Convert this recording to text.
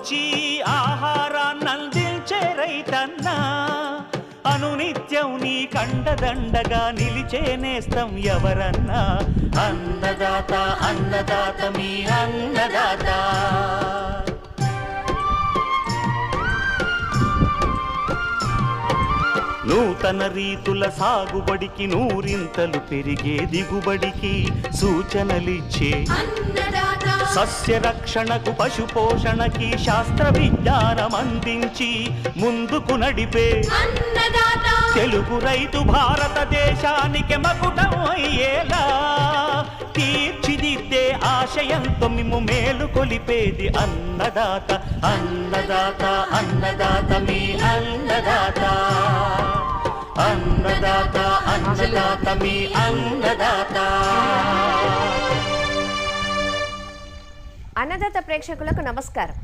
కూర్చి ఆహారాన్నందించే రైతన్నా, అనునిత్యం నీ కండదండగా నిలిచే నేస్తం ఎవరన్నా. అన్నదాత అన్నదాత మీ అన్నదాత. నూతన రీతుల సాగుబడికి, నూరింతలు పెరిగే దిగుబడికి సూచనలిచ్చే సస్య రక్షణకు, పశు పోషణకి శాస్త్ర విజ్ఞానం అందించి ముందుకు నడిపే తెలుగు రైతు భారతదేశానికి మకుటం అయ్యేలా తీర్చిదిద్దే ఆశయంతో మిమ్ము మేలు కొలిపేది అన్నదాత. అన్నదాత అన్నదాత మీ అన్నదాత. అన్నదాత అన్నదాత మీ అన్నదాత. అన్నదాత ప్రేక్షకులకు నమస్కారం.